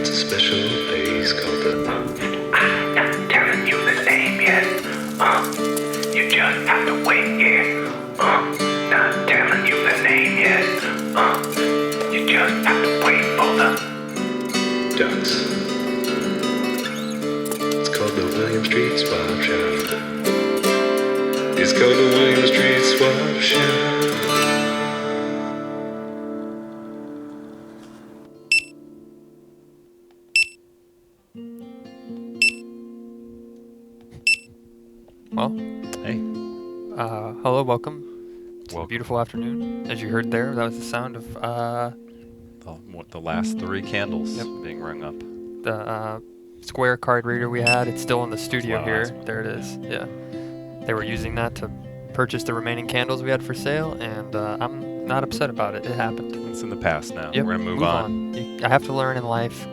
It's a special place called the... I'm not telling you the name yet. You just have to wait here. Not telling you the name yet. You just have to wait for the Ducks. It's called the William Street Swap Shop. It's called the William Street Swap Shop. Well, Hey. hello, welcome to a beautiful afternoon. As you heard there, that was the sound of The last 3 candles Yep. being rung up. the square card reader we had. It's still in the studio Wow, here. that's- There it is. Yeah, they were using that to purchase the remaining candles we had for sale, and I'm not upset about it. It happened. It's in the past now. Yep, We're gonna move on. I have to learn in life.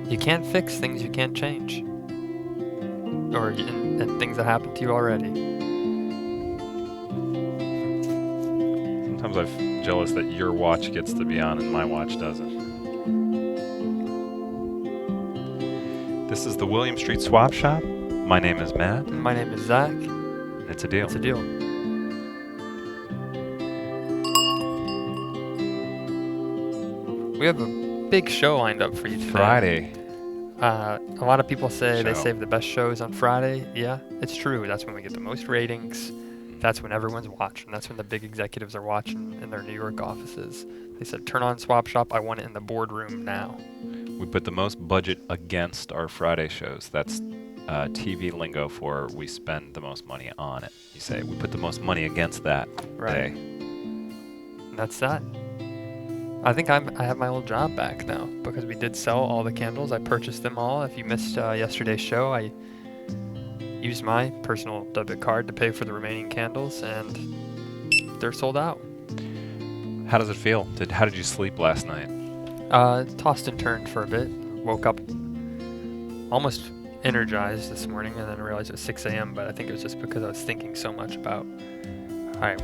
You can't fix things you can't change, and things that happened to you already. Sometimes I'm jealous that your watch gets to be on and my watch doesn't. This is the William Street Swap Shop. My name is Matt, My name is Zach. and it's a deal. It's a deal. We have a big show lined up for you today. Friday. A lot of people say they Show. save the best shows on Friday. Yeah, it's true. That's when we get the most ratings. That's when everyone's watching. That's when the big executives are watching in their New York offices. They said, turn on Swap Shop. I want it in the boardroom now. We put the most budget against our Friday shows. That's TV lingo for we spend the most money on it. You say we put the most money against that Right. day. And that's that. I think I have my old job back now because we did sell all the candles. I purchased them all. If you missed yesterday's show, I used my personal debit card to pay for the remaining candles, and they're sold out. How does it feel? How did you sleep last night? Tossed and turned for a bit. Woke up almost energized this morning, and then realized it was 6 a.m. But I think it was just because I was thinking so much about, all right,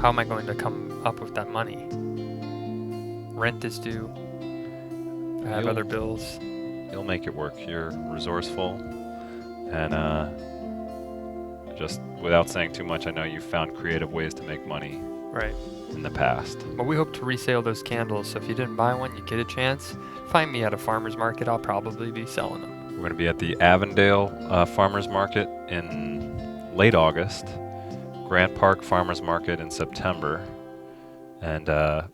how am I going to come up with that money? Rent is due. I have other bills. You'll make it work. You're resourceful, and just without saying too much, I know you've found creative ways to make money Right. in the past. Well, we hope to resale those candles, so if you didn't buy one, you get a chance. Find me at a farmer's market. I'll probably be selling them. We're going to be at the Avondale Farmers Market in late August, Grant Park Farmers Market in September, and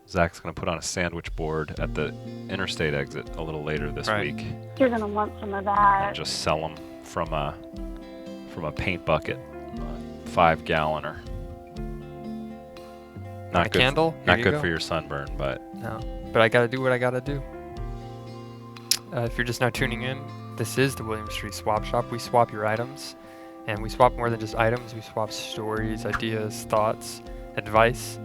Zach's going to put on a sandwich board at the interstate exit a little later this Right. week You're gonna want some of and that. just sell them from a paint bucket, 5-galloner. Want a candle? Here Not you good go. for your sunburn, but No, but I gotta do what I gotta do. If you're just now tuning in, this is the William Street Swap Shop. We swap your items, and we swap more than just items. We swap stories, ideas, thoughts, advice.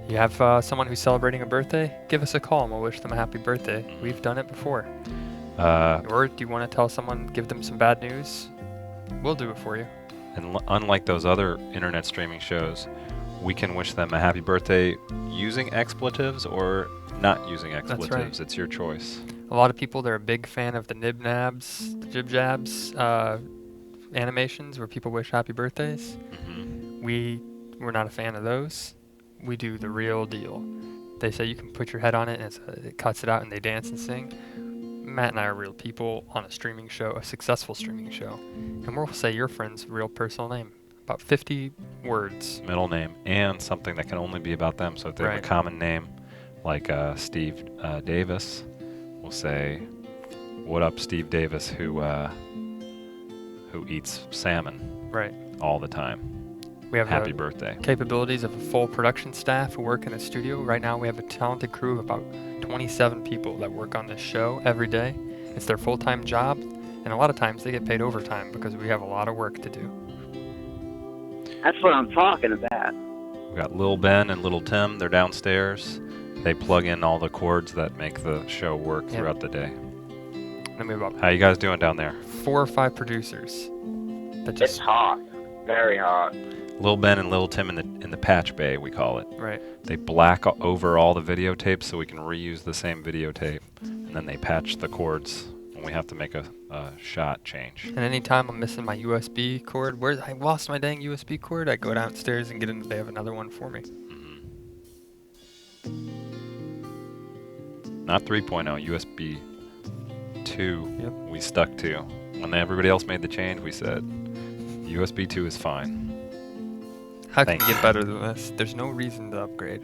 You have someone who's celebrating a birthday? Give us a call and we'll wish them a happy birthday. We've done it before. Or do you want to tell someone, give them some bad news? We'll do it for you. and unlike those other internet streaming shows, we can wish them a happy birthday using expletives or not using expletives. It's your choice. A lot of people, they're a big fan of the nib nabs, the jib jabs animations where people wish happy birthdays. Mm-hmm. We're not a fan of those. We do the real deal. They say you can put your head on it and it cuts it out and they dance and sing. Matt and I are real people on a streaming show, a successful streaming show. And we'll say your friend's real personal name. About 50 words. Middle name and something that can only be about them. So if they have a Right. common name, like Steve Davis, we'll say, "What up, Steve Davis, who eats salmon Right. all the time? We have Happy the birthday." capabilities of a full production staff who work in a studio. Right now we have a talented crew of about 27 people that work on this show every day. It's their full-time job, and a lot of times they get paid overtime because we have a lot of work to do. That's what I'm talking about. We got Lil Ben and Little Tim. They're downstairs. They plug in all the cords that make the show work Yep. throughout the day. Then we have about How you guys doing down there? 4 or 5 producers that It's just hot. Very hot. Lil Ben and Little Tim in the patch bay, we call it. right. They black over all the videotapes so we can reuse the same videotape, and then they patch the cords when we have to make a shot change. And anytime I'm missing my USB cord, I lost my dang USB cord, I go downstairs and get in. They have another one for me. Not 3.0, USB 2. Yep. We stuck to. When everybody else made the change, we said USB 2 is fine. How can Thank you get better than this? There's no reason to upgrade.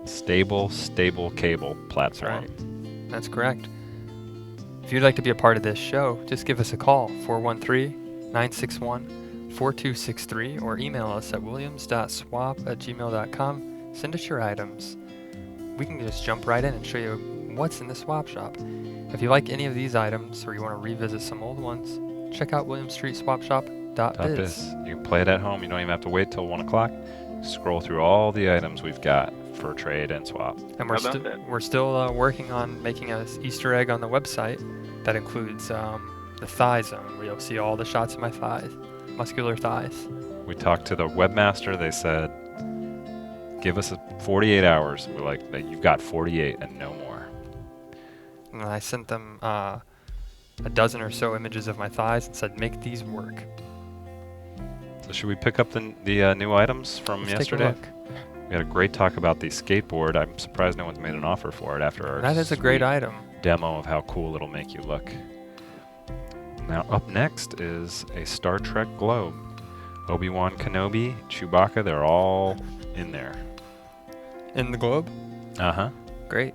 Stable cable platform. Right. That's correct. If you'd like to be a part of this show, just give us a call, 413-961-4263, or email us at williams.swap@gmail.com. Send us your items. We can just jump right in and show you what's in the swap shop. If you like any of these items or you want to revisit some old ones, check out williamstreetswapshop.biz. You can play it at home. You don't even have to wait till 1 o'clock. Scroll through all the items we've got for trade and swap. And How about we're still working on making an Easter egg on the website that includes the thigh zone, where you'll see all the shots of my thighs, muscular thighs. We talked to the webmaster. They said, give us 48 hours. We're like, you've got 48 and no more. And I sent them a dozen or so images of my thighs and said, make these work. So should we pick up the new items from Let's yesterday? Take a look. We had a great talk about the skateboard. I'm surprised no one's made an offer for it after our That is a great sweet item. demo of how cool it'll make you look. Now up next is a Star Trek globe. Obi-Wan Kenobi, Chewbacca, they're all in there. In the globe? Uh-huh. Great.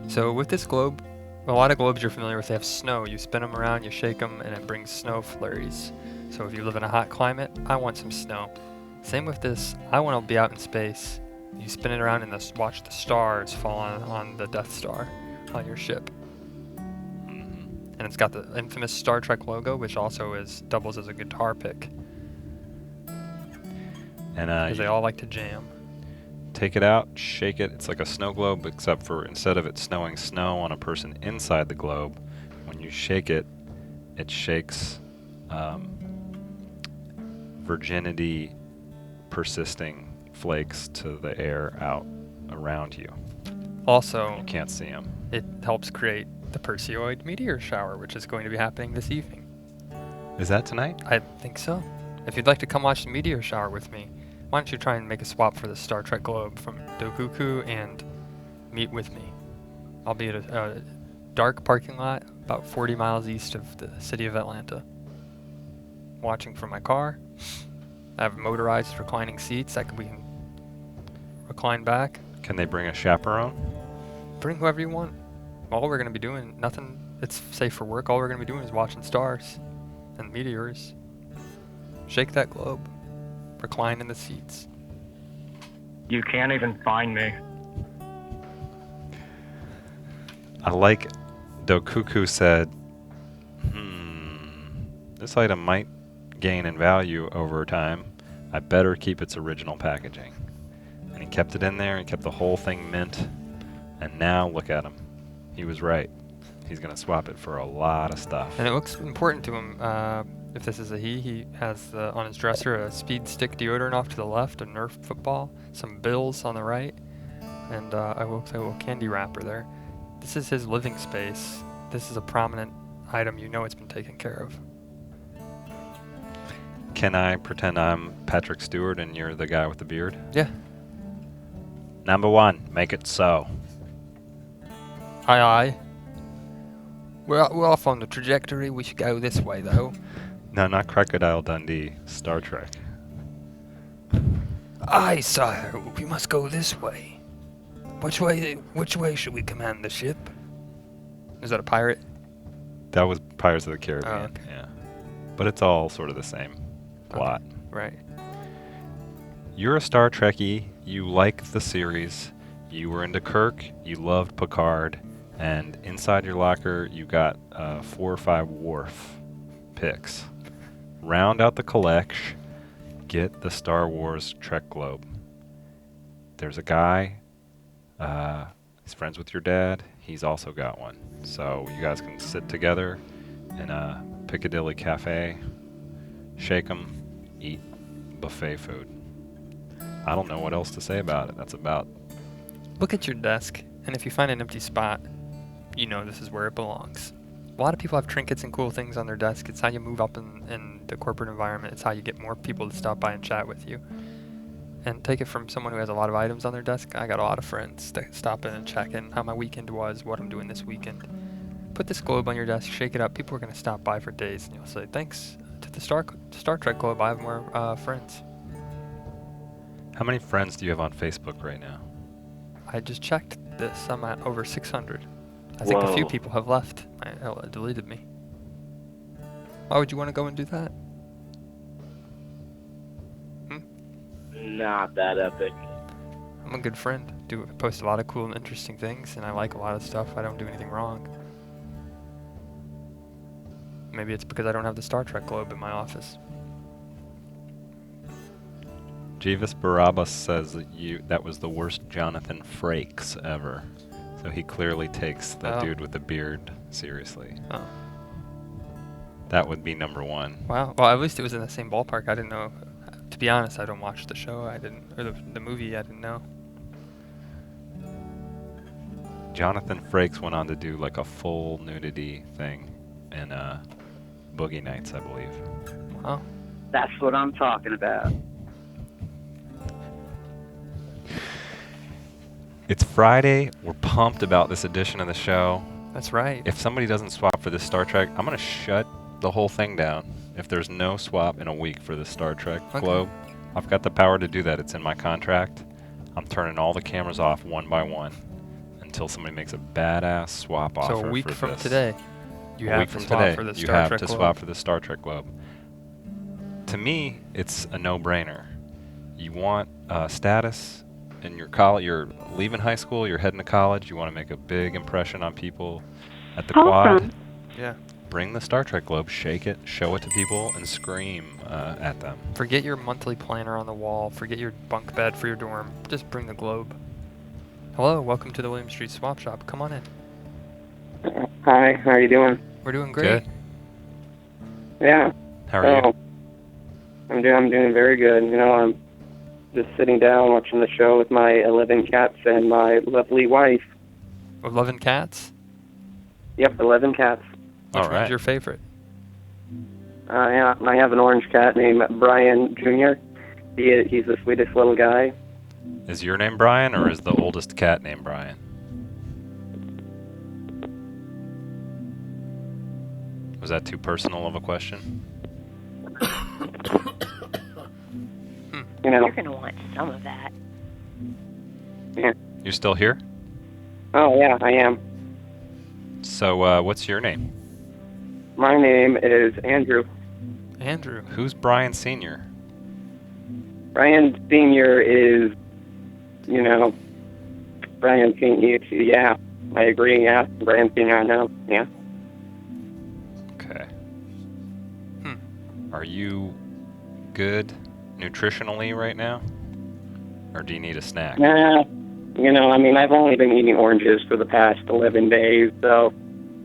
So with this globe, a lot of globes you're familiar with, they have snow. You spin them around, you shake them, and it brings snow flurries. So if you live in a hot climate, I want some snow. Same with this, I want to be out in space. You spin it around and watch the stars fall on the Death Star on your ship. And it's got the infamous Star Trek logo, which also doubles as a guitar pick. And Because they all like to jam. take it out, shake it. It's like a snow globe, except for instead of it snowing snow on a person inside the globe, when you shake it, it shakes virginity persisting flakes to the air out around you. Also, You can't see them. it helps create the Perseoid meteor shower, which is going to be happening this evening. Is that tonight? I think so. If you'd like to come watch the meteor shower with me, why don't you try and make a swap for the Star Trek globe from Dokuku and meet with me. I'll be at a dark parking lot about 40 miles east of the city of Atlanta. Watching from my car. I have motorized reclining seats that we can recline back. Can they bring a chaperone? Bring whoever you want. All we're going to be doing, nothing, it's safe for work. All we're going to be doing is watching stars and meteors. Shake that globe. Recline in the seats. You can't even find me. I like Dokuku said, this item might gain in value over time. I better keep its original packaging. And he kept it in there, he kept the whole thing mint, and now look at him. He was right. He's going to swap it for a lot of stuff. And it looks important to him. If this is a he has on his dresser a Speed Stick deodorant off to the left, a Nerf football, some Bills on the right, and a little candy wrapper there. This is his living space. This is a prominent item. You know it's been taken care of. Can I pretend I'm Patrick Stewart and you're the guy with the beard? Yeah. Number 1, make it so. Aye, aye. We're off on the trajectory. We should go this way, though. No, not Crocodile Dundee, Star Trek. Aye, sire. We must go this way. Which way should we command the ship? Is that a pirate? That was Pirates of the Caribbean. Oh, okay. Yeah. But it's all sort of the same plot. Right. You're a Star Trekkie, you like the series, you were into Kirk, you loved Picard, and inside your locker you got 4 or 5 Worf picks. Round out the collection, get the Star Wars Trek Globe. There's a guy, he's friends with your dad, he's also got one. So you guys can sit together in a Piccadilly Cafe, shake 'em, eat buffet food. I don't know what else to say about it. That's about. Look at your desk, and if you find an empty spot, you know this is where it belongs. A lot of people have trinkets and cool things on their desk. It's how you move up in the corporate environment. It's how you get more people to stop by and chat with you. And take it from someone who has a lot of items on their desk. I got a lot of friends that stop in and check in how my weekend was, what I'm doing this weekend. Put this globe on your desk, shake it up. People are going to stop by for days, and you'll say, thanks to the Star Trek globe, I have more friends. How many friends do you have on Facebook right now? I just checked this. I'm at over 600. I think a few Whoa. people have left. Deleted me. Why would you want to go and do that? Not that epic. I'm a good friend. I post a lot of cool and interesting things, and I like a lot of stuff. I don't do anything wrong. Maybe it's because I don't have the Star Trek globe in my office. Jeeves Barabbas says that was the worst Jonathan Frakes ever. So he clearly takes the dude with the beard seriously. Oh. That would be number one. Wow. Well, at least it was in the same ballpark. I didn't know. To be honest, I don't watch the show. Or the movie. I didn't know. Jonathan Frakes went on to do like a full nudity thing in Boogie Nights, I believe. Wow. That's what I'm talking about. It's Friday. We're pumped about this edition of the show. That's right. If somebody doesn't swap for this Star Trek, I'm going to shut the whole thing down. If there's no swap in a week for the Star Trek globe, I've got the power to do that. It's in my contract. I'm turning all the cameras off one by one until somebody makes a badass swap offer. So a week for from this. today, you A have week to from swap today, for the you Star have Trek to globe. swap for the Star Trek globe. To me, it's a no-brainer. You want status in your college. You're leaving high school. You're heading to college. You want to make a big impression on people at the quad. Yeah. Bring the Star Trek globe, shake it, show it to people, and scream at them. Forget your monthly planner on the wall. Forget your bunk bed for your dorm. Just bring the globe. Hello, welcome to the William Street Swap Shop. Come on in. Hi, how are you doing? We're doing great. Good. Yeah. How are you? I'm doing very good. You know, I'm just sitting down watching the show with my 11 cats and my lovely wife. 11 cats? Yep, 11 cats. Which All right. one's your favorite? Yeah, I have an orange cat named Brian Jr. He's the sweetest little guy. Is your name Brian, or is the oldest cat named Brian? Was that too personal of a question? You know. You're going to want some of that. Yeah. You're still here? Oh, yeah, I am. So, what's your name? My name is Andrew. Andrew. Who's Brian Sr.? Brian Sr. is, you know, Brian Sr. Yeah, I agree, yeah. Brian Sr. I know, yeah. Okay. Are you good nutritionally right now? Or do you need a snack? Nah, you know, I mean, I've only been eating oranges for the past 11 days, so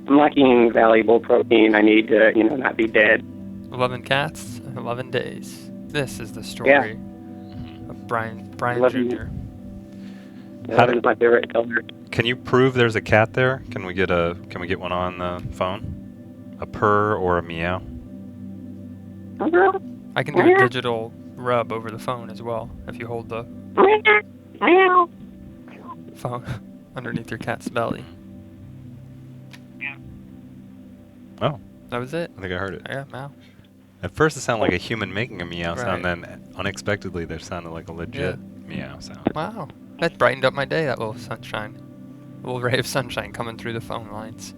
I'm lacking valuable protein. I need to, you know, not be dead. 11 cats, 11 days. This is the story of Brian 11 Jr. That is my favorite color. Can you prove there's a cat there? Can we get one on the phone? A purr or a meow? I can do a digital rub over the phone as well if you hold the phone underneath your cat's belly. Oh. That was it? I think I heard it. Yeah, meow. At first it sounded like a human making a meow sound, Right. then unexpectedly there sounded like a legit meow sound. Wow. That brightened up my day, that little sunshine. A little ray of sunshine coming through the phone lines.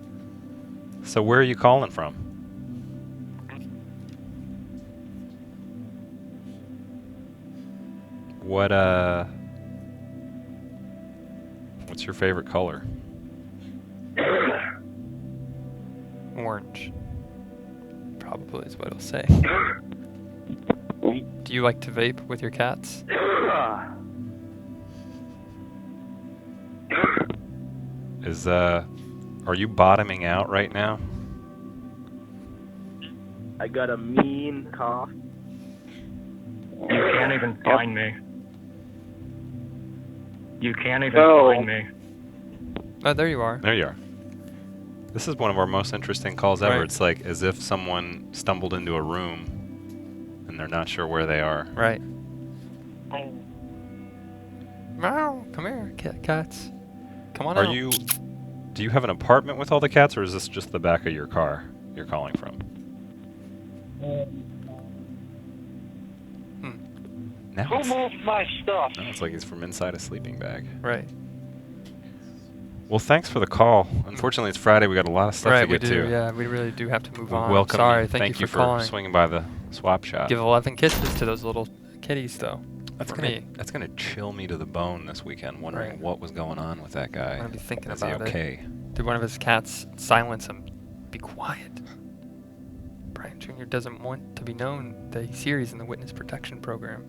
So where are you calling from? What's your favorite color? Orange. Probably is what it'll say. Do you like to vape with your cats? Are you bottoming out right now? I got a mean cough. You can't even find me. You can't even Oh. find me. Oh, there you are. There you are. This is one of our most interesting calls ever. Right. It's like as if someone stumbled into a room and they're not sure where they are. Right. Meow. Come here, cats. Come on out. Do you have an apartment with all the cats, or is this just the back of your car you're calling from? Now Who moved my stuff? it's like he's from inside a sleeping bag. Right. Well, thanks for the call. Unfortunately, it's Friday. We got a lot of stuff Right, to we get do. to. Yeah, we really do have to move on. Welcome. Sorry. Thank you for calling. swinging by the swap shop. Give 11 kisses to those little kitties, though. That's for gonna me. that's gonna chill me to the bone this weekend, wondering Right. what was going on with that guy. I'm gonna be thinking Is about he okay? it. Did one of his cats silence him? Be quiet. Brian Jr. doesn't want to be known that he's here. He's in the witness protection program.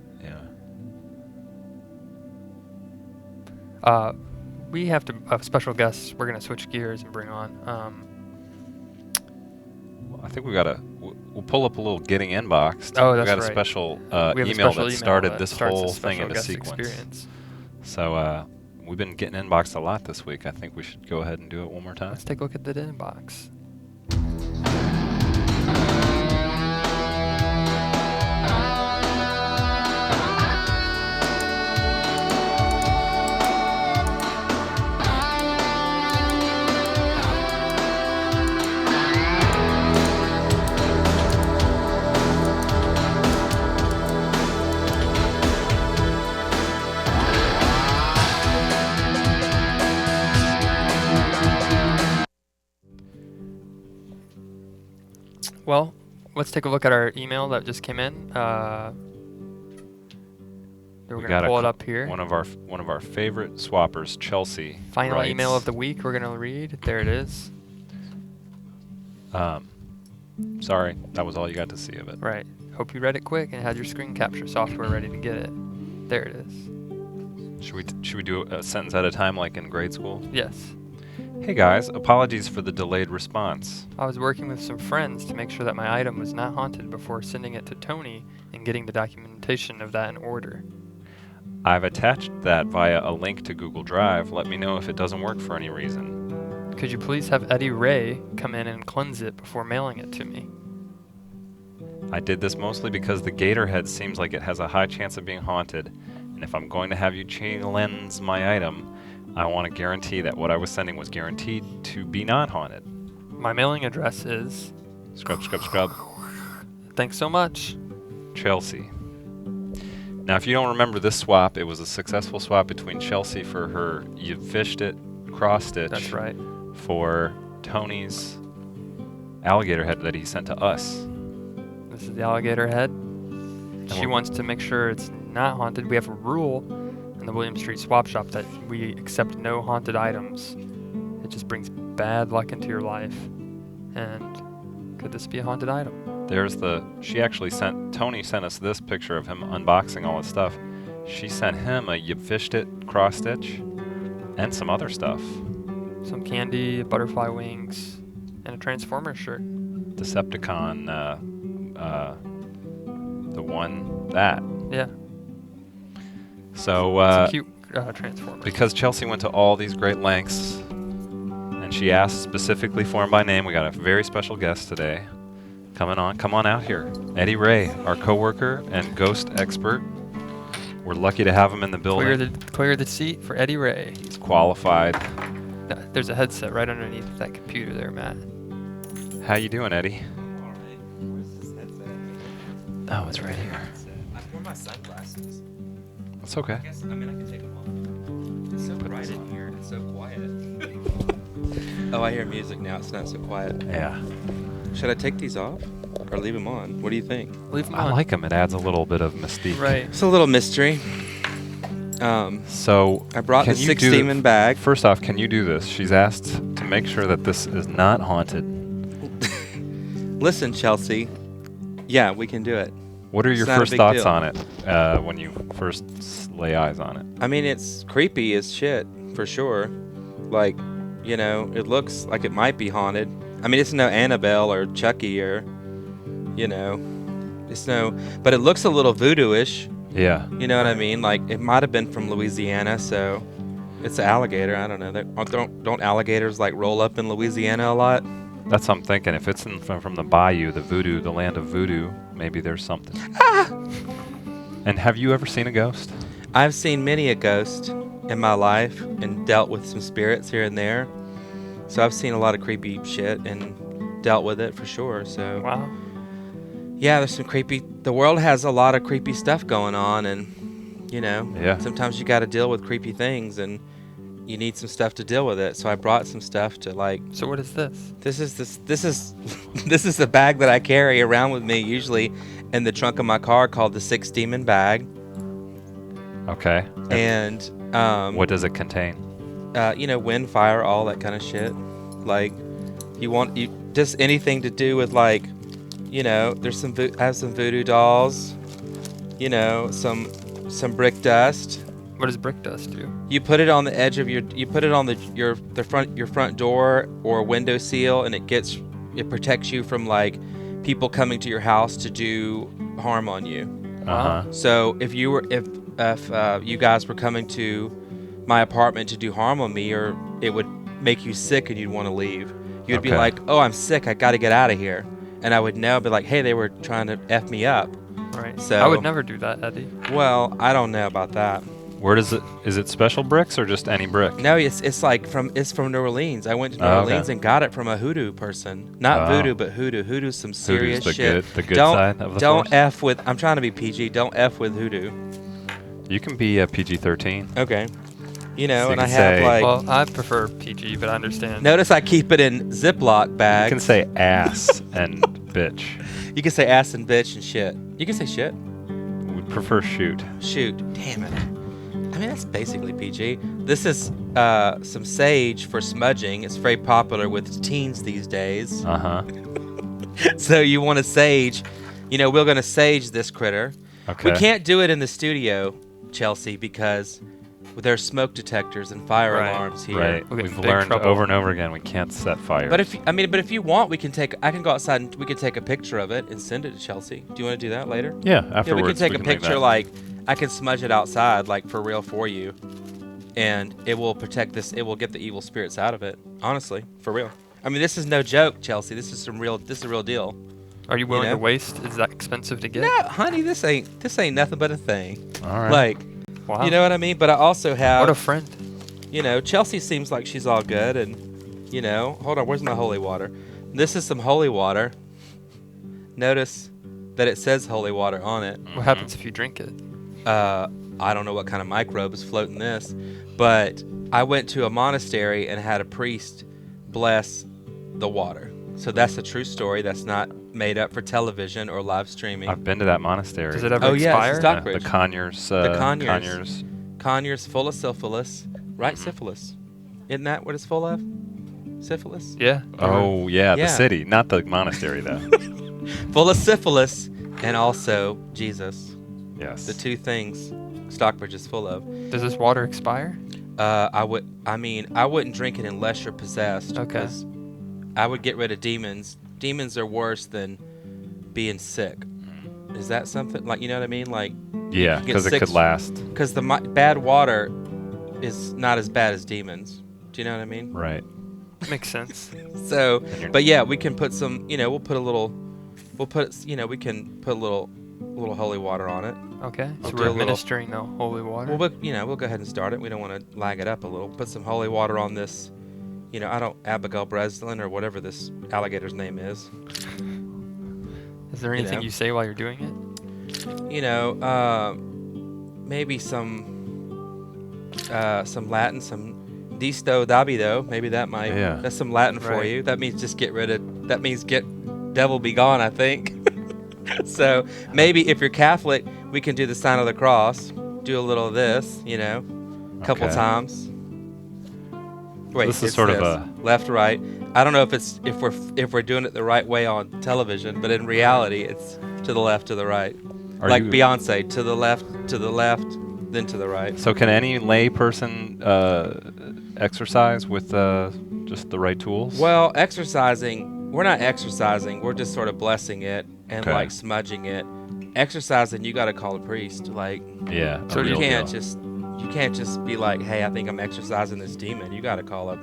Yeah. We have to have special guests. We're gonna switch gears and bring on. Well, I think we'll pull up a little Getting inbox. Oh, we that's got a right. special We have a email special that started this starts whole a thing special into guest sequence. experience. So we've been getting inboxed a lot this week. I think we should go ahead and do it one more time. Let's take a look at the inbox. Well, let's take a look at our email that just came in. We're We gonna got pull it up here. one of our favorite swappers, Chelsea. Final writes, email of the week. We're gonna read. There it is. Sorry, that was all you got to see of it. Right. Hope you read it quick and had your screen capture software ready to get it. There it is. Should we do a sentence at a time like in grade school? Yes. Hey guys, apologies for the delayed response. I was working with some friends to make sure that my item was not haunted before sending it to Tony and getting the documentation of that in order. I've attached that via a link to Google Drive. Let me know if it doesn't work for any reason. Could you please have Eddie Ray come in and cleanse it before mailing it to me? I did this mostly because the gator head seems like it has a high chance of being haunted, and if I'm going to have you cleanse my item, I want to guarantee that what I was sending was guaranteed to be not haunted. My mailing address is... Scrub, scrub, scrub. Thanks so much. Chelsea. Now, if you don't remember this swap, it was a successful swap between Chelsea for her You Fished It cross stitch. That's right. For Tony's alligator head that he sent to us. This is the alligator head. She we're- wants to make sure it's not haunted. We have a rule in the William Street Swap Shop that we accept no haunted items. It just brings bad luck into your life. And could this be a haunted item? Tony sent us this picture of him unboxing all his stuff. She sent him a You Fished It cross stitch and some other stuff. Some candy, butterfly wings, and a Transformers shirt. Decepticon, the one that. Yeah. So, It's a cute Transformers. because Chelsea went to all these great lengths, and she asked specifically for him by name, we got a very special guest today. Come on out here. Eddie Ray, our coworker and ghost expert. We're lucky to have him in the building. Clear the seat for Eddie Ray. He's qualified. There's a headset right underneath that computer there, Matt. How you doing, Eddie? Alright. Where's this headset? Oh, it's right here. I wore my sunglasses. It's okay. I can take them off. It's so bright in here and it's so quiet. Oh, I hear music now. It's not so quiet. Yeah. Should I take these off or leave them on? What do you think? Leave them I on. like him. It adds a little bit of mystique. Right. It's a little mystery. So I brought the can you 6 do demon bag. First off, can you do this? She's asked to make sure that this is not haunted. Listen, Chelsea. Yeah, we can do it. What are It's your not a first big thoughts deal. on it when you first lay eyes on it? I mean, it's creepy as shit, for sure. Like, you know, it looks like it might be haunted. I mean, it's no Annabelle or Chucky or, you know, it's no... But it looks a little voodoo-ish. Yeah. You know what I mean? Like, it might have been from Louisiana, so... It's an alligator. I don't know. Don't alligators like roll up in Louisiana a lot? That's what I'm thinking. If it's from the bayou, the land of voodoo, maybe there's something. And have you ever seen a ghost? I've seen many a ghost in my life and dealt with some spirits here and there. So I've seen a lot of creepy shit and dealt with it for sure. So Wow. yeah, there's some creepy. The world has a lot of creepy stuff going on, and Yeah. sometimes you got to deal with creepy things, and you need some stuff to deal with it. So I brought some stuff to like. So what is this? This is this is the bag that I carry around with me usually in the trunk of my car called the 6 Demon bag. Okay. And what does it contain? Wind, fire, all that kind of shit. Like you just anything to do with like, there's some I have some voodoo dolls. Some brick dust. What does brick dust do? You put it on the edge of you put it on your front door or window seal, and it protects you from like people coming to your house to do harm on you. Uh-huh. So if you guys were coming to my apartment to do harm on me, or it would make you sick and you'd want to leave, you'd be like, "Oh, I'm sick. I got to get out of here," and I would now be like, "Hey, they were trying to f me up." Right. So I would never do that, Eddie. Well, I don't know about that. Where does it? Is it special bricks or just any brick? No, it's from New Orleans. I went to New Orleans and got it from a hoodoo person. Not voodoo, but hoodoo. Hoodoo's some serious shit. The good side of the Don't force? F with. I'm trying to be PG. Don't F with hoodoo. You can be a PG-13. Okay. So and you I can have say- like. Well, I prefer PG, but I understand. Notice I keep it in Ziploc bags. You can say ass and bitch. You can say ass and bitch and shit. You can say shit. We prefer shoot. Shoot. Damn it. I mean, that's basically PG. This is some sage for smudging. It's very popular with teens these days. Uh-huh. So you want to sage. We're going to sage this critter. Okay. We can't do it in the studio, Chelsea, because there's smoke detectors and fire alarms here. Right. We'll get We've in big learned trouble. over and over again we can't set fire. But if you want, I can go outside and we can take a picture of it and send it to Chelsea. Do you want to do that later? yeah, Yeah, afterwards we can take a make picture that. like I can smudge it outside like for real for you, and it will protect this. It will get the evil spirits out of it. Honestly, for real. I mean, this is no joke, Chelsea. This is a real deal. Are you willing know? to waste? Is that expensive to get? No, honey, this ain't nothing but a thing. All right. Like, Wow. you know what I mean? But I also have. What a friend. Chelsea seems like she's all good, and hold on, where's my holy water? This is some holy water. Notice that it says holy water on it. What happens if you drink it? I don't know what kind of microbe is floating this, but I went to a monastery and had a priest bless the water. So that's a true story. That's not made up for television or live streaming. I've been to that monastery. Does it ever Oh, yeah, expire? it's Stockbridge. The Conyers. The Conyers. Conyers. Conyers full of syphilis, right? Syphilis. Isn't that what it's full of? Syphilis? Yeah. Oh, yeah, Yeah. the city, not the monastery, though. Full of syphilis and also Jesus. Yes. The two things Stockbridge is full of. Does this water expire? I wouldn't drink it unless you're possessed. Okay. Because I would get rid of demons. Demons are worse than being sick. Is that something like, you know what I mean? Like, Yeah, get because it sick could last. because the bad water is not as bad as demons. Do you know what I mean? Right. Makes sense. So, And you're- but yeah, we can put some. We can put a little holy water on it. Okay. I'll So do a we're little- administering the holy water. Well, we'll go ahead and start it. We don't want to lag it up a little. Put some holy water on this. Abigail Breslin or whatever this alligator's name is. Is there anything know. you say while you're doing it? Maybe some Latin, some disto dabido. Maybe that might. Yeah. That's some Latin for Right. you. That means just get rid of. That means get devil be gone. I think. So maybe if you're Catholic, we can do the sign of the cross. Do a little of this. A couple Okay. times. Wait, This is it's sort of this. a- left right. I don't know if we're doing it the right way on television, but in reality, it's to the left, to the right. Are Like you- Beyonce, to the left, then to the right. So can any lay person exercise with just the right tools? Well, we're not exercising. We're just sort of blessing it and Okay. like smudging it. Exercising, you got to call a priest. Like, yeah. So a you real can't deal. just you can't just be like, hey, I think I'm exorcising this demon. You got to call up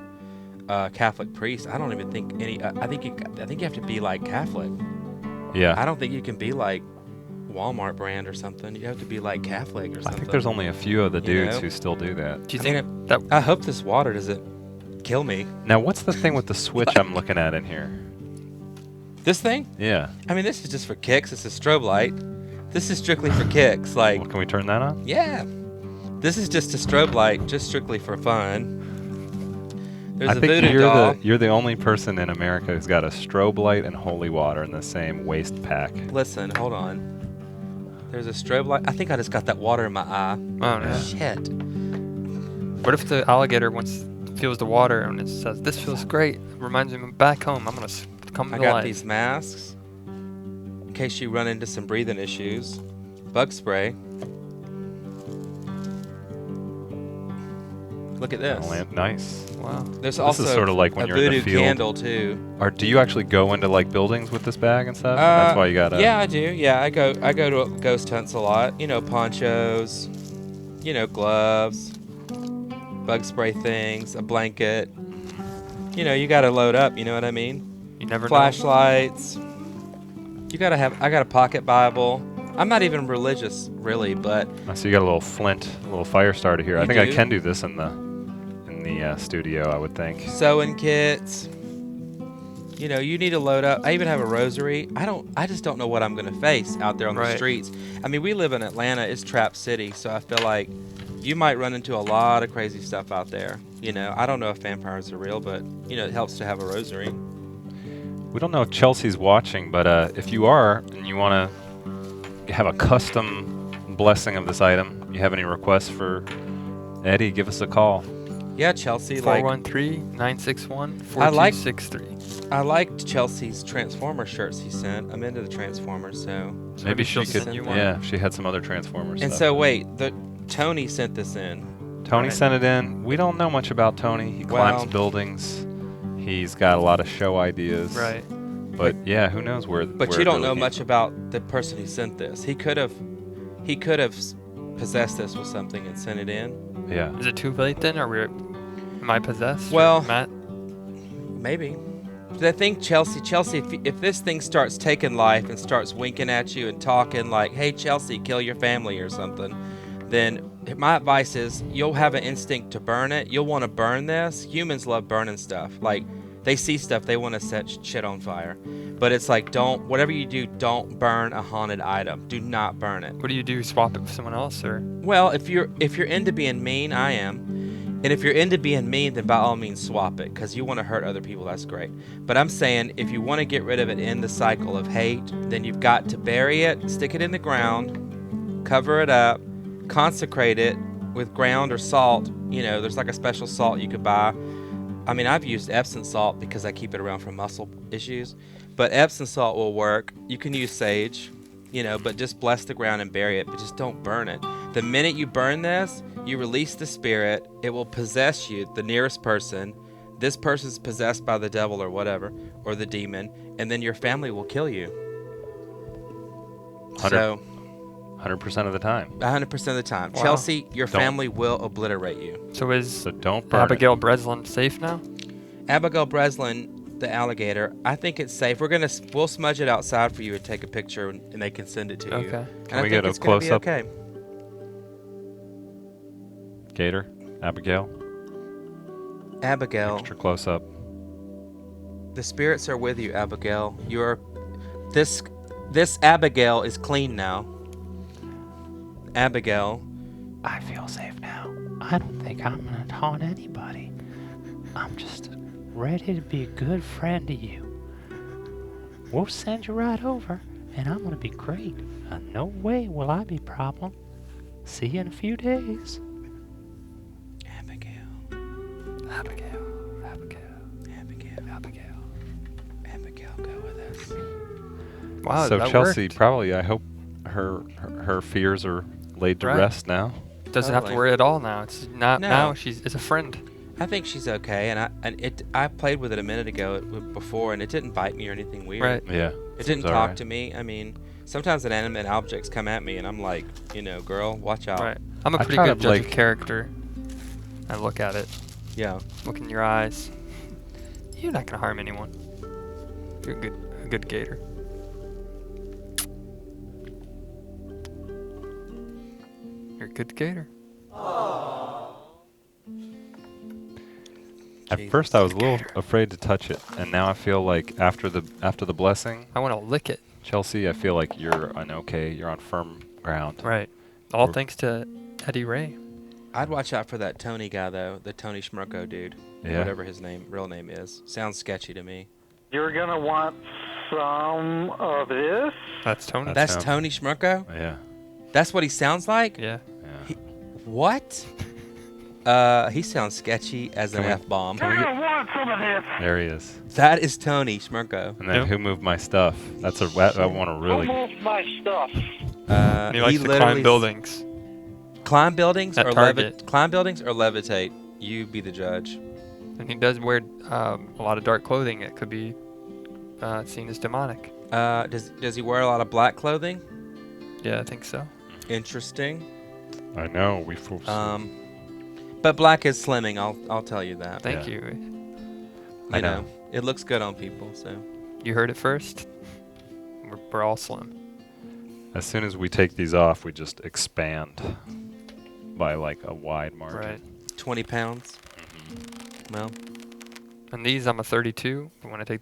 a Catholic priest. I don't even think any. I think you have to be like Catholic. Yeah. I don't think you can be like Walmart brand or something. You have to be like Catholic or I something. think there's only a few of the You dudes know? who still do that. Do you I think mean, that I hope this water doesn't kill me. Now, what's the thing with the switch I'm looking at in here? This thing? Yeah. I mean, this is just for kicks. It's a strobe light. This is strictly for kicks. Like, Well, can we turn that on? yeah. This is just a strobe light, just strictly for fun. There's I a think voodoo doll. you're the only person in America who's got a strobe light and holy water in the same waist pack. Listen, hold on. There's a strobe light. I think I just got that water in my eye. Oh no. Shit. What if the alligator feels the water and it says, "This feels great. Reminds me of back home. I'm gonna come I to got life." these masks in case you run into some breathing issues. Bug spray. Look at this. Nice. Wow. There's So also this is sort of like when a you're in the voodoo field. candle too. Or do you actually go into like buildings with this bag and stuff? And that's why you got to. Yeah, I do. Yeah, I go to ghost hunts a lot. You know, ponchos, you know, gloves, bug spray things, a blanket. You know, you got to load up, you know what I mean? You never know. Flashlights. You got to have I got a pocket Bible. I'm not even religious really, but I see you got a little flint, a little fire starter here. I You think I do? can do this in the studio, I would think. sewing kits. You know, you need to load up. I even have a rosary. I just don't know what I'm going to face out there on the Right. streets. I mean, we live in Atlanta. It's Trap City, so I feel like you might run into a lot of crazy stuff out there. You know, I don't know if vampires are real, but, you know, it helps to have a rosary. We don't know if Chelsea's watching, but if you are and you want to have a custom blessing of this item, you have any requests for Eddie, give us a call. Yeah, Chelsea, like 413-961-4263. I liked Chelsea's Transformer shirts he sent. I'm into the Transformers, so. Maybe she'll she could. send you one. Yeah, she had some other Transformers And stuff. so wait, Tony sent this in. Tony Right. sent it in. We don't know much about Tony. He climbs Well- buildings. He's got a lot of show ideas. Right. But yeah, who knows where? But where you don't really know came much from. about the person who sent this. He could have possessed this with something and sent it in. Yeah. Is it too late then? Am I possessed? Or Well- Matt? Maybe. But I think Chelsea, if this thing starts taking life and starts winking at you and talking like, "Hey, Chelsea, kill your family" or something, then my advice is you'll have an instinct to burn it. You'll want to burn this. Humans love burning stuff. Like, they see stuff, they want to set shit on fire. But it's like, whatever you do, don't burn a haunted item. Do not burn it. What do you do? Swap it with someone else, or? Well, if you're into being mean, I am. And if you're into being mean, then by all means swap it, because you want to hurt other people. That's great. But I'm saying if you want to get rid of it in the cycle of hate, then you've got to bury it, stick it in the ground, cover it up, consecrate it with ground or salt. You know, there's like a special salt you could buy. I mean, I've used Epsom salt because I keep it around for muscle issues. But Epsom salt will work. You can use sage, you know, but just bless the ground and bury it, but just don't burn it. The minute you burn this, you release the spirit. It will possess you, the nearest person. This person's possessed by the devil or whatever, or the demon, and then your family will kill you. 100% of the time. 100% of the time. Wow. Chelsea, your Don't. family will obliterate you. So is So don't burn Abigail Breslin safe now? Abigail Breslin, the alligator, I think it's safe. We'll smudge it outside for you and take a picture, and they can send it to you. Okay. And Can I we think get a it's gonna be close-up? okay. it. Gator, Abigail, Abigail, extra close up. the spirits are with you, Abigail. This Abigail is clean now. Abigail, I feel safe now. I don't think I'm gonna haunt anybody. I'm just ready to be a good friend to you. We'll send you right over, and I'm gonna be great. No way will I be a problem. See you in a few days. Abigail, Abigail. Abigail. Abigail, Abigail. Abigail, go with us. Wow. So that Chelsea, worked. probably, I hope her fears are laid to Right. rest now. Doesn't have to Totally. worry at all now. It's not No. now. It's a friend. I think she's okay, and I played with it a minute ago before, and it didn't bite me or anything weird. Right. Yeah. It didn't talk to me. I mean, sometimes inanimate objects come at me, and I'm like, you know, girl, watch out. Right. I'm a I pretty try to, good judge of like- character. I look at it, Yeah. look in your eyes. You're not gonna harm anyone. You're a good gator. You're a good gator. At first, I was a little afraid to touch it, and now I feel like after the blessing, I want to lick it. Chelsea, I feel like you're you're on firm ground. Right. All We're- thanks to Eddie Ray. I'd watch out for that Tony guy though, the Tony Schmirko dude, Yeah. whatever his real name is. Sounds sketchy to me. You're gonna want some of this? That's Tony. That's him. Tony Schmirko? Yeah. That's what he sounds like? Yeah. Yeah. What? He sounds sketchy as an Can we- F-bomb. You're gonna want some of this. There he is. That is Tony Schmirko. And then who moved my stuff? That's I want to really. Almost my stuff. And he likes to literally climb buildings. Climb buildings At or Target. climb buildings or levitate. You be the judge. And he does wear a lot of dark clothing. It could be seen as demonic. Does he wear a lot of black clothing? Yeah, I think so. Interesting. I know we fools. But black is slimming. I'll tell you that. Thank Yeah. you. You know, it looks good on people. So You heard it first. We're all slim. As soon as we take these off, we just expand by like a wide margin. Right. 20 pounds. Well, And these, I'm a 32. But when I take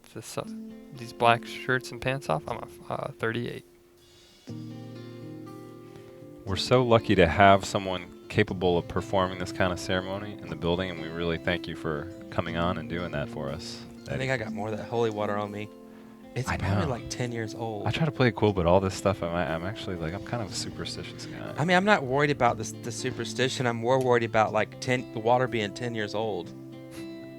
these black shirts and pants off, I'm a 38. We're so lucky to have someone capable of performing this kind of ceremony in the building, and we really thank you for coming on and doing that for us. I think I got more of that holy water on me. It's I probably know. like 10 years old. I try to play it cool, but all this stuff, I'm actually like, I'm kind of a superstitious guy. I mean, I'm not worried about the superstition. I'm more worried about like the water being 10 years old.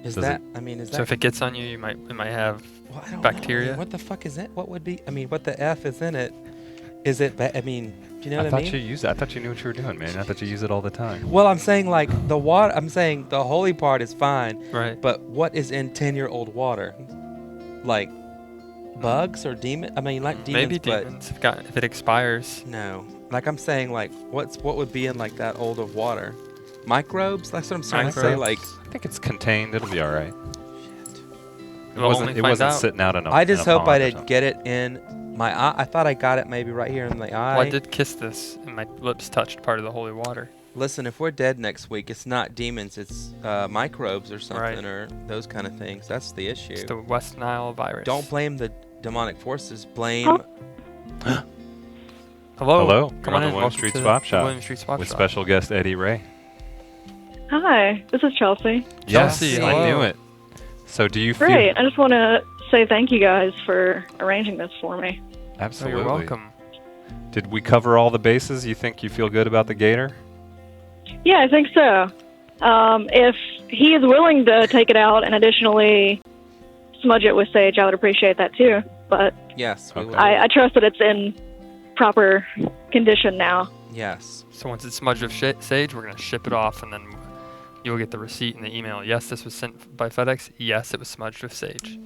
Is Does that? I mean, is So that? if it gets on you, it might have Well, I don't know. bacteria. What the fuck is it? What would be? I mean, what the f is in it? Is it? I mean, do you know I what I thought mean? you used it. I thought you knew what you were doing, man. I thought you use it all the time. Well, I'm saying like the water. I'm saying the holy part is fine, Right. but what is in 10-year-old water? Like bugs or demon? I mean, like demons, Maybe but demons if it expires. no. Like I'm saying, like what would be in like that old of water? Microbes? That's what I'm trying to say. Like I think it's contained. It'll be all right. It We'll wasn't. only It find wasn't out. sitting out in a. I just in a hope I pond or didn't something. get it in my eye. I thought I got it maybe right here in the eye. Well, I did kiss this, and my lips touched part of the holy water. Listen, if we're dead next week, it's not demons, it's microbes or something, Right. or those kind of things. That's the issue. It's the West Nile virus. Don't blame the demonic forces. Blame. Hello. Hello. Come You're on the in. William Welcome Street to Swap the Shop William Street Swap with Shop. special guest Eddie Ray. Hi, this is Chelsea. Chelsea, Yes, hello. I knew it. So do you feel? Great. I just want to say thank you guys for arranging this for me. Oh, Absolutely. you're welcome. Did we cover all the bases? You think you feel good about the gator? Yeah, I think so. If he is willing to take it out and additionally smudge it with sage, I would appreciate that too. But Yes. We Okay. will. I trust that it's in proper condition now. Yes. So once it's smudged with sage, we're gonna ship it off, and then you'll get the receipt in the email. Yes, this was sent by FedEx. Yes, it was smudged with sage.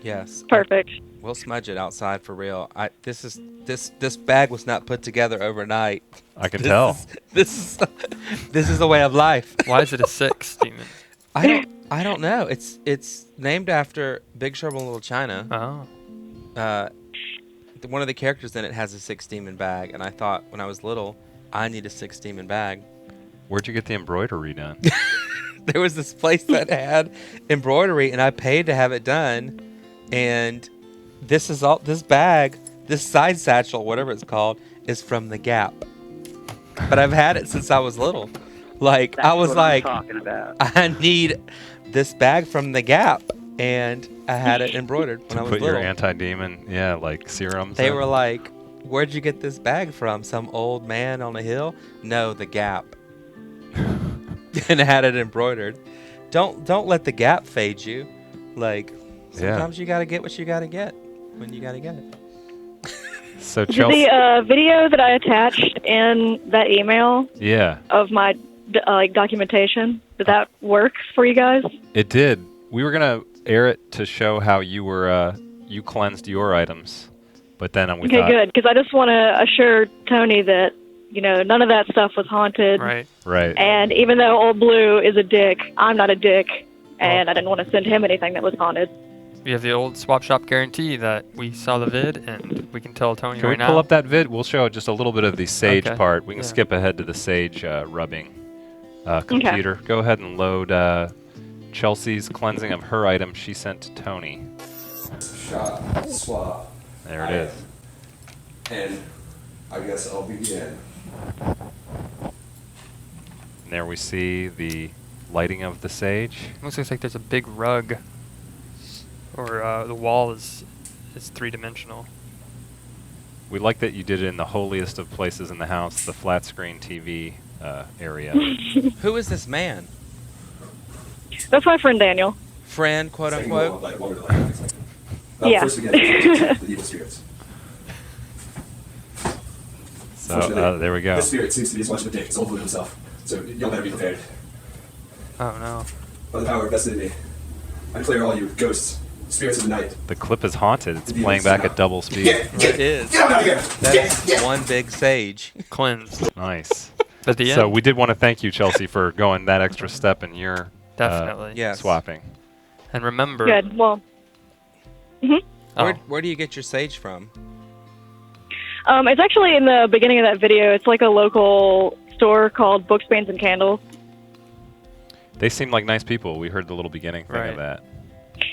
Yes. Perfect. We'll smudge it outside for real. This bag was not put together overnight. I can tell. This is a way of life. Why is it a 6, Demon? I don't know. It's named after Big Trouble in Little China. Oh. One of the characters in it has a 6 demon bag, and I thought when I was little, I need a 6 demon bag. Where'd you get the embroidery done? There was this place that had embroidery, and I paid to have it done. And this bag, this side satchel, whatever it's called, is from the Gap. But I've had it since I was little. Like That's I was what like, I'm talking about. I need this bag from the Gap, and I had it embroidered when To I was put your little. anti-demon, like serums. They in? were like, "Where'd you get this bag from? Some old man on a hill?" No, the Gap. And I had it embroidered. Don't let the Gap fade you. Like sometimes you gotta get what you gotta get when you gotta get it. So Did Chelsea. the video that I attached in that email Yeah, of my documentation, did that work for you guys? it did. We were gonna air it to show how you were you cleansed your items, but then we Okay, thought, good. Because I just want to assure Tony that none of that stuff was haunted. Right. Right. And even though Old Blue is a dick, I'm not a dick, and I didn't want to send him anything that was haunted. We have the old swap shop guarantee that we saw the vid, and we can tell Tony Can right we pull now. up that vid? We'll show just a little bit of the sage Okay. part. We can Yeah. skip ahead to the sage rubbing computer. Go ahead and load Chelsea's cleansing of her item she sent to Tony. Shot, swap. There it is. And I guess I'll begin. And there we see the lighting of the sage. Almost looks like there's a big rug, or the wall is three-dimensional. We like that you did it in the holiest of places in the house, the flat screen TV area. Who is this man? That's my friend Daniel. Friend, quote unquote. Yeah. First again, the evil spirits. So there we go. This spirit seems to be as much of a dick as Old Blue himself, so y'all better be prepared. Oh no. By the power vested in me, I declare all you ghosts, spirits of the night. The clip is haunted. It's The playing demons back at double speed. It is. Get out of here! That's one big sage. Cleansed. Nice. At the So end. we did want to thank you, Chelsea, for going that extra step in your Definitely. Yes. swapping. And remember. Good. Well. Oh, Where do you get your sage from? It's actually in the beginning of that video. It's like a local store called Books, Beans, and Candles. They seem like nice people. We heard the little beginning thing Right. of that.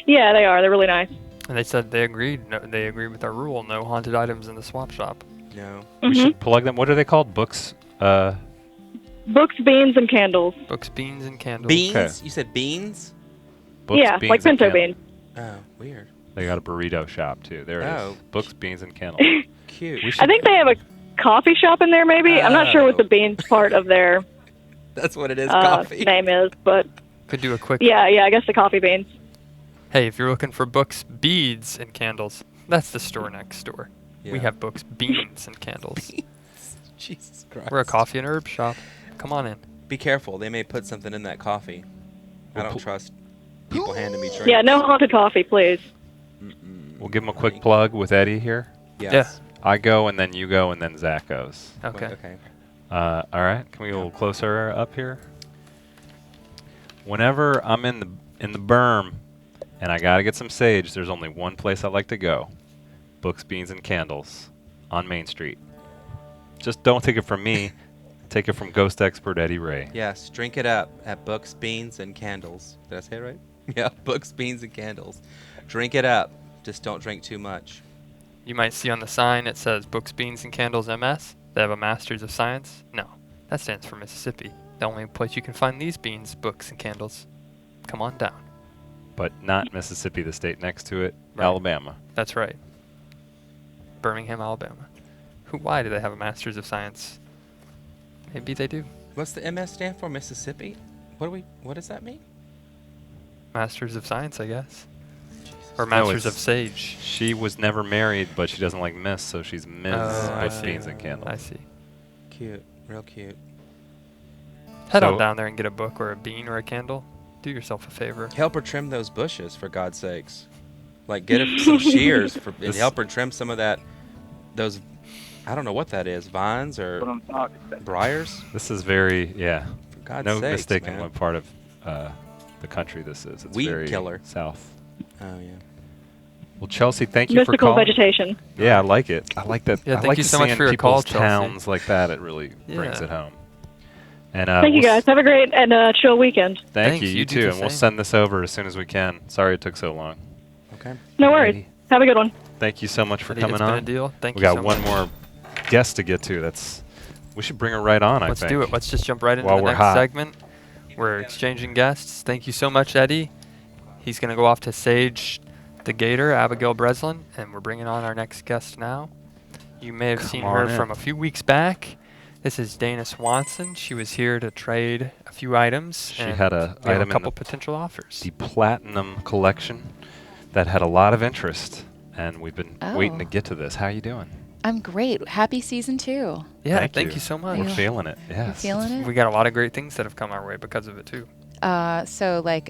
Yeah, they are. They're really nice. and they said they agreed. No, they agreed with our rule: no haunted items in the swap shop. No. We should plug them. What are they called? Books. Books, Beans, and Candles. Books, beans, and candles. Beans? Okay. You said beans? Books, Yeah, beans, like and pinto candles. beans. Oh, weird. They got a burrito shop too. There it Oh. is. Books, beans, and candles. Cute. We should, I think they have a coffee shop in there, maybe. I'm not sure what the Oh. beans part of their That's what it is, coffee. name is, but Could do a quick. yeah, I guess the coffee beans. Hey, if you're looking for books, beads, and candles, that's the store next door. We Yeah. have books, beans, and candles. Jesus Christ. We're a coffee and herb shop. Come on in. Be careful. They may put something in that coffee. I don't trust people handing me drinks. Yeah, no haunted coffee, please. we'll give them a quick plug with Eddie here. Yes. I go, and then you go, and then Zach goes. Okay. Okay. All right. Can we go a little closer up here? Whenever I'm in the berm, and I gotta get some sage, there's only one place I like to go: Books, Beans, and Candles on Main Street. Just don't take it from me. Take it from ghost expert Eddie Ray. Yes. Drink it up at Books, Beans, and Candles. Did I say it right? Yeah. Books, Beans, and Candles. Drink it up. Just don't drink too much. You might see on the sign it says Books, Beans, and Candles MS. They have a Masters of Science. No, that stands for Mississippi. The only place you can find these beans, books, and candles. Come on down. But not Mississippi, the state next to it, Right. Alabama. That's right. Birmingham, Alabama. Why do they have a Masters of Science? Maybe they do. What's the MS stand for? Mississippi? What does that mean? Masters of Science, I guess. Or No, Masters of it's- Sage. She was never married, but she doesn't like Miss, so she's Ms. Oh, I Books, see. Beans, and Candles. I see. Cute. Real cute. Head So- on down there and get a book or a bean or a candle. Do yourself a favor. Help her trim those bushes, for God's sakes. Like, get her some shears and This- help her trim some of those, I don't know what that is, vines What or I'm talking about. briars? This is very, For God's no sakes, mistaking man. what part of the country this is. It's Weed very killer. south. Oh, yeah. Well, Chelsea, thank you for Mystical calling. vegetation. Yeah, I like it. I like that. Yeah, I thank like you to so much see for in your call, people's Chelsea. towns like that. It really brings Yeah. it home. And Thank you we'll guys. Have a great and chill weekend. Thank Thanks, you. you You do too. the And we'll same. send this over as soon as we can. Sorry it took so long. Okay. No worries. Alrighty. Have a good one. Thank you so much for Eddie, coming it's been on. a deal. Thank We you got so one much. more guest to get to. We should bring her right on. Let's I think. do it. Let's just jump right into While the we're next hot. segment. We're exchanging guests. Thank you so much, Eddie. He's going to go off to Sage the Gator, Abigail Breslin, and we're bringing on our next guest now. You may have Come seen on her in. from a few weeks back. This is Dana Swanson. She was here to trade a few items. She and had a we have item a in couple the- potential offers. The Platinum Collection that had a lot of interest, and we've been waiting to Oh. get to this. How you doing? I'm great. Happy season 2. Yeah, thank you so much. We're Yeah. feeling it. You Yes. feeling it? We got a lot of great things that have come our way because of it, too. So like,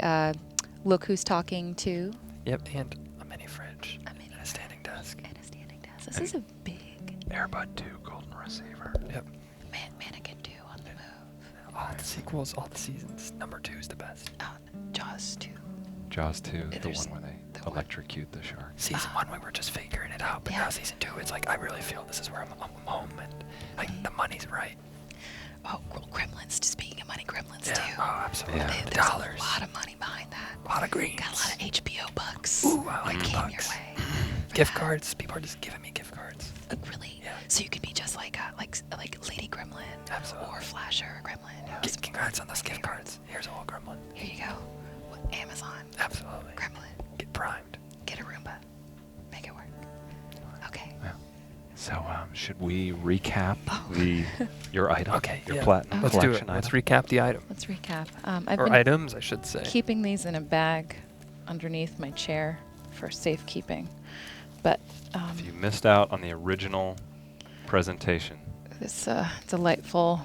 look who's talking to. Yep, and a mini fridge and a standing desk. And a standing desk. This is a big Airbud 2 golden receiver. Yep. man. All the sequels, all the seasons. Number 2 is the best. Jaws 2. Jaws 2, the There's one where they electrocute the shark. Season 1, we were just figuring it out, but now season 2, it's like I really feel this is where I'm home, and like the money's right. Oh, well, Gremlins. Speaking of money, Gremlins Yeah. too. Oh, absolutely. There's Dollars. a lot of money behind that. A lot of greens. Got a lot of HBO bucks. Ooh, I like that the came your bucks. way. Gift cards. People are just giving me gift cards. Really? Yeah. So you could be just like Lady Gremlin. Absolutely. Or Flasher Gremlin. Yeah. Congrats on those gift cards. Here's a whole gremlin. Here you go. Amazon. Absolutely. Gremlin. Get primed. Get a Roomba. Make it work. Okay. So, should we recap your item? Okay, your yeah. platinum Let's do collection it. Let's item? recap the item. Let's recap. I've Or been items, I should say. keeping these in a bag underneath my chair for safekeeping. But If you missed out on the original presentation, this delightful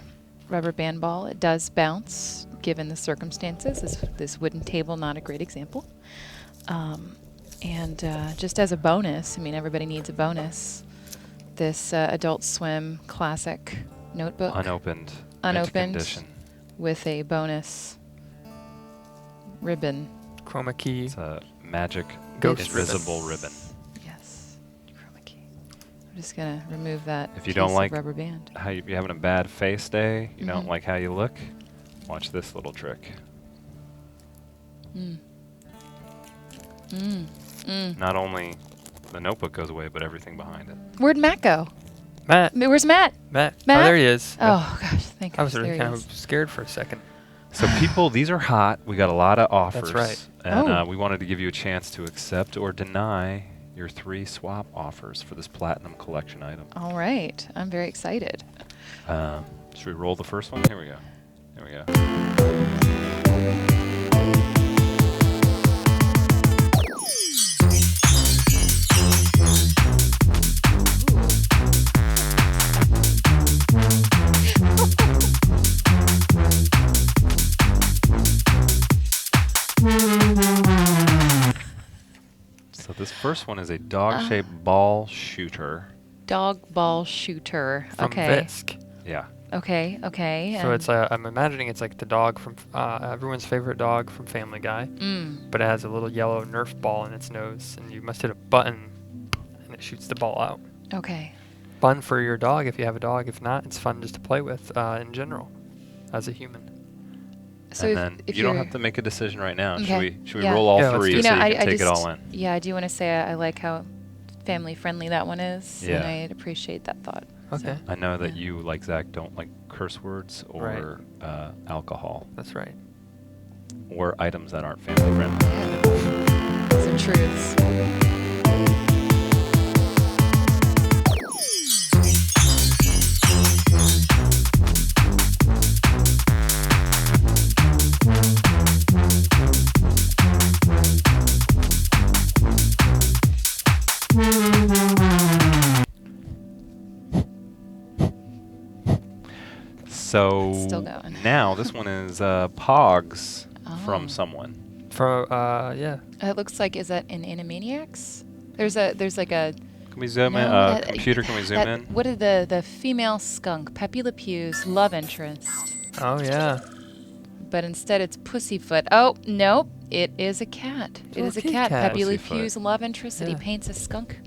rubber band ball, it does bounce given the circumstances. This wooden table, not a great example. And just as a bonus, I mean, everybody needs a bonus. This Adult Swim classic notebook. unopened, mint Unopened condition. with a bonus ribbon. Chroma key. It's a magic Ghost invisible ribbon. Yes, chroma key. I'm just gonna remove that If you piece don't of like rubber band. how you're having a bad face day, you don't Mhm. like how you look, watch this little trick. Mm. Mm. Mm. Not only the notebook goes away, but everything behind it. Where'd Matt go? Matt. Where's Matt? Matt. Matt? Oh, there he is. Oh gosh, thank I was goodness, really there he kind of is. scared for a second. So people, these are hot. We got a lot of offers. right. And Oh. we wanted to give you a chance to accept or deny your 3 swap offers for this platinum collection item. All right, I'm very excited. Should we roll the first one? Here we go. Here we go. So this first one is a dog-shaped ball shooter. Dog ball shooter. From Okay. Visk. Yeah. Okay. Okay. So and- it's I'm imagining it's like the dog from everyone's favorite dog from Family Guy, but it has a little yellow Nerf ball in its nose, and you must hit a button, and it shoots the ball out. Okay. Fun for your dog if you have a dog. If not, it's fun just to play with in general, as a human. So And if- then if you don't you're- have to make a decision right now. Okay. Should we Yeah. roll all Yeah, let's 3 do it. so you I can take it just, all in? Yeah, I do want to say I like how family friendly that one is, Yeah. and I appreciate that thought. Okay. I know that you, like Zach, don't like curse words or alcohol That's right. or items that aren't family friendly. Some truths. So Still going. now this one is Pogs from Oh. someone. For yeah. It looks like, is that in Animaniacs? There's like a. Can we zoom in? No, Computer, can we zoom in? What is the female skunk, Pepe Le Pew's love interest? Oh yeah. But instead it's Pussyfoot. Oh, nope. It is a cat. It Oh, is a kitty cat. cat. Pepe Le Pussyfoot. Pew's love interest that he Yeah. paints a skunk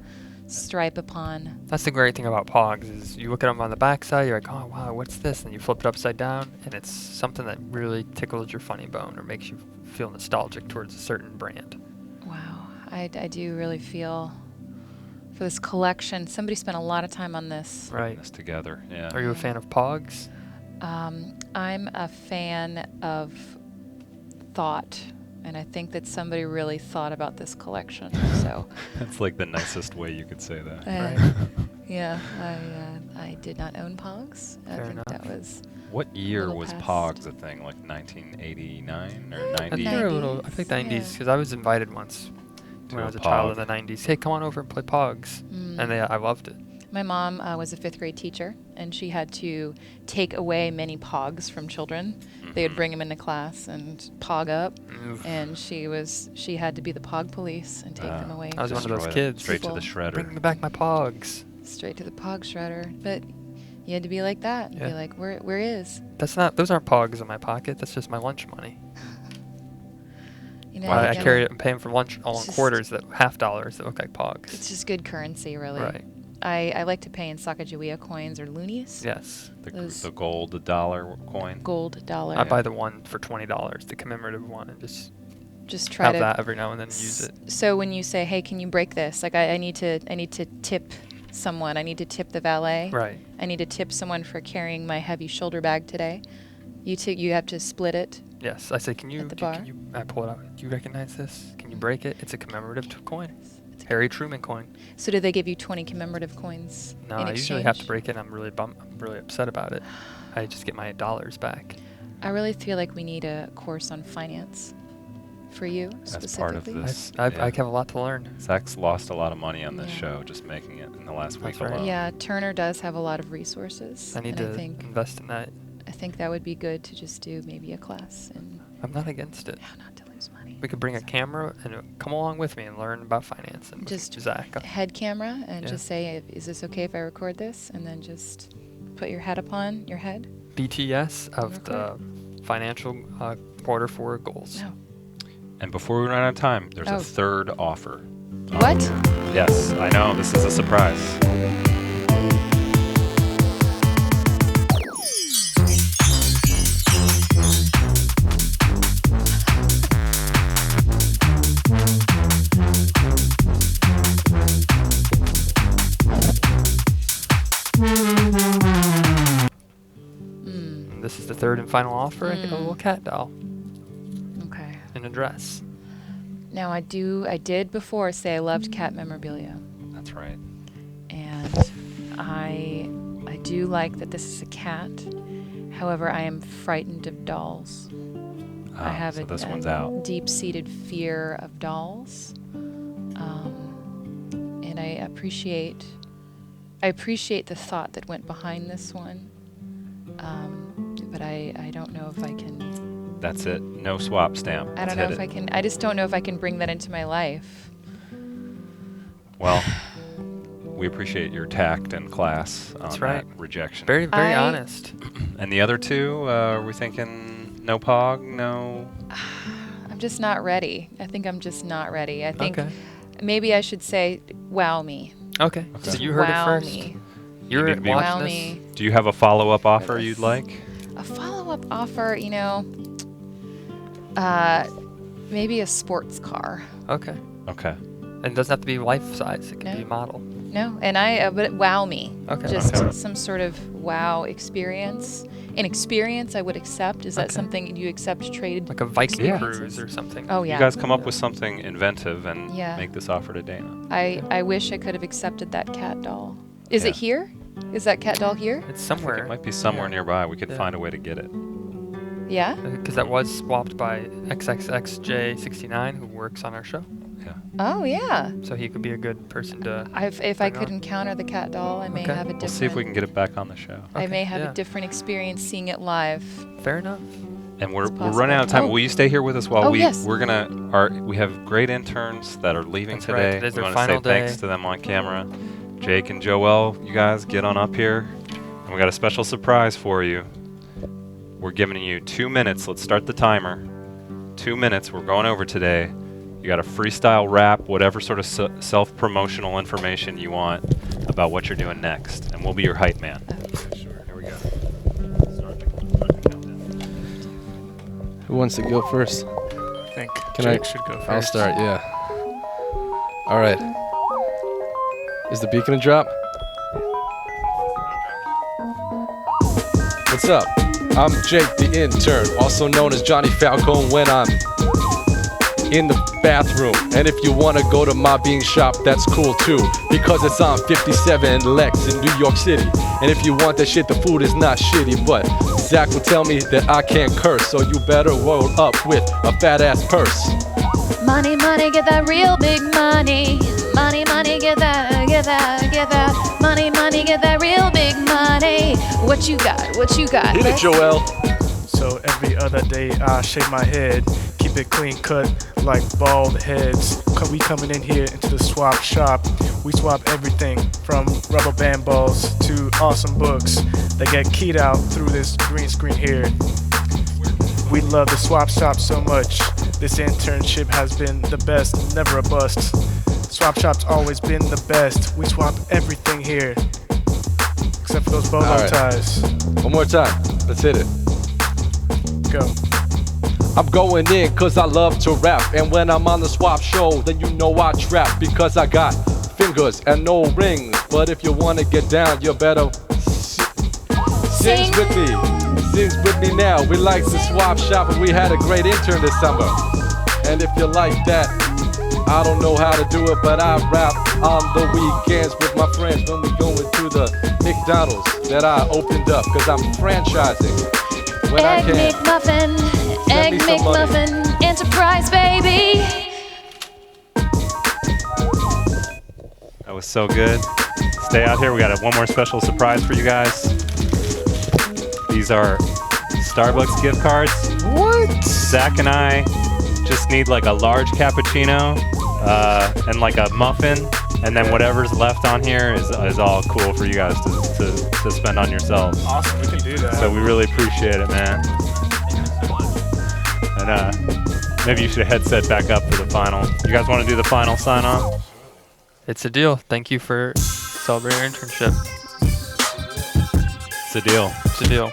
stripe upon. That's the great thing about Pogs is you look at them on the back side, you're like, oh wow, what's this? And you flip it upside down, and it's something that really tickles your funny bone or makes you feel nostalgic towards a certain brand. Wow. I do really feel for this collection. Somebody spent a lot of time on this. Right. This together, yeah. Are you a fan of Pogs? I'm a fan of thought, and I think that somebody really thought about this collection. So, That's like the nicest way you could say that. Right. yeah, I did not own Pogs. I Fair think enough. that was What year little was past. Pogs a thing? Like 1989 or I 90? think they're a little. I think 90s, yeah. because I was invited once To when a I was a child Pog. in the 90s. Hey, come on over and play Pogs, Mm. and I loved it. My mom was a 5th grade teacher, and she had to take away many Pogs from children. They would bring them into class and Pog up, Oof. and she had to be the Pog police and take them away. I was one of those Destroy it. kids. Straight to the People shredder. Bring me back my Pogs. straight to the Pog shredder. But You had to be like that. Yeah. Be like, where is? Those aren't pogs in my pocket. That's just my lunch money. You know, I you carry it and pay them for lunch all in just- quarters, that $half that look like pogs. It's just good currency, really. Right. I like to pay in Sacagawea coins or loonies. Yes. The Those gold dollar coin. gold dollar. I buy the one for $20, the commemorative one, and just try have to that every now and then and use it. So when you say, "Hey, can you break this?" Like I need to tip someone. I need to tip the valet. Right. I need to tip someone for carrying my heavy shoulder bag today. You have to split it. Yes, I say, can you? At the bar? Can you? I pull it out. Do you recognize this? Can you break it? It's a commemorative coin. Harry Truman coin. So do they give you 20 commemorative coins? No, in I exchange? usually have to break it. I'm really upset about it. I just get my dollars back. I really feel like we need a course on finance for you That's part specifically. of this. I have a lot to learn. Zach's lost a lot of money on this Yeah. show just making it in the last week That's right. alone. Yeah, Turner does have a lot of resources. I need and to invest in that. I think that would be good to just do maybe a class and I'm not against it. how not to lose money. We could bring a camera and come along with me and learn about finance and Just Zach. head camera and Yeah. just say, "Is this okay if I record this?" And then just put your hat upon your head. BTS of the financial quarter four goals. No. And before we run out of time, there's Oh. a third offer. What? Yes, I know. This is a surprise. And this is the third and final offer. I get a little cat doll Okay. in a dress. Now I did before say I loved cat memorabilia, That's right. and I do like that this is a cat. However, I am frightened of dolls. I have so a, this a one's out. deep-seated fear of dolls, and I appreciate the thought that went behind this one, but I don't know if I can. That's it. No swap stamp. I don't know if I can. I just don't know if I can bring that into my life. Well, we appreciate your tact and class That's on right. that rejection. Very honest. And the other two, are we thinking no pog, no? I'm just not ready. I think I'm just not ready. I think Okay. maybe I should say, wow me. Okay. So you heard wow it first. me. You're need to be- watching Wow this. me. Do you have a follow-up offer you'd like? A follow-up offer, maybe a sports car. Okay. Okay. And it doesn't have to be life size. It can No. be model. No, and but wow me. Okay. Just Okay. some sort of wow experience. An experience I would accept. Is that Okay. something you accept trade? Like a Viking experiences? cruise or something. Oh yeah. You guys come up with something inventive and Yeah. make this offer to Dana. I wish I could have accepted that cat doll. Is Yeah. it here? Is that cat doll here? It's I think somewhere. it might be somewhere Yeah. nearby. We could Yeah. find a way to get it. Yeah. Because that was swapped by XXXJ69, who works on our show. Oh yeah. So he could be a good person to. If I bring could on. encounter the cat doll, I may Okay. have a different. We'll see if we can get it back on the show. I may have yeah. a different experience seeing it live. Fair enough. And we're possible. running out of time. Oh. Will you stay here with us while Oh, we yes. we have great interns that are leaving That's right. today. Today's We their want to say final thanks day. to them on camera. Jake and Joel, you guys get on up here. And we got a special surprise for you. We're giving you 2 minutes. Let's start the timer. 2 minutes. We're going over today. You got a freestyle rap, whatever sort of self-promotional information you want about what you're doing next. And we'll be your hype man. Sure, here we go. Who wants to go first? I think Can Jake I? should go first. I'll start, yeah. All right. Is the beat gonna drop? What's up? I'm Jake, the intern, also known as Johnny Falcone when I'm in the bathroom. And if you want to go to my bean shop, that's cool too, because it's on 57 Lex in New York City. And if you want that shit, the food is not shitty, but Zach will tell me that I can't curse, so you better roll up with a fat ass purse. Money, money, get that real big money. Money, money, get that, get that, get that. Money, money, get that real big money. What you got? What you got? Hit it, Joel. So every other day I shave my head, keep keep it clean cut like bald heads. We coming in here into the swap shop. We swap everything from rubber band balls to awesome books that get keyed out through this green screen here. We love the swap shop so much. This internship has been the best, never a bust. Swap shop's always been the best. We swap everything here, except for those bolo ties. One more time. Let's hit it. Go. I'm going in cause I love to rap. And when I'm on the swap show, then you know I trap. Because I got fingers and no rings. But if you wanna get down, you better sing with me. Sings with me now. We like to swap shop and we had a great intern this summer. And if you like that, I don't know how to do it, but I rap on the weekends with my friends when we going to the McDonald's that I opened up, cause I'm franchising when I Egg can. McMuffin, Egg McMuffin, Enterprise, baby. That was so good. Stay out here. We got one more special surprise for you guys. These are Starbucks gift cards. What? Zach and I just need like a large cappuccino and like a muffin, and then whatever's left on here is all cool for you guys to spend on yourselves. Awesome, we can do that. So we really appreciate it, man. And maybe you should headset back up for the final. You guys want to do the final sign off? It's a deal. Thank you for celebrating your internship. It's a deal. It's a deal.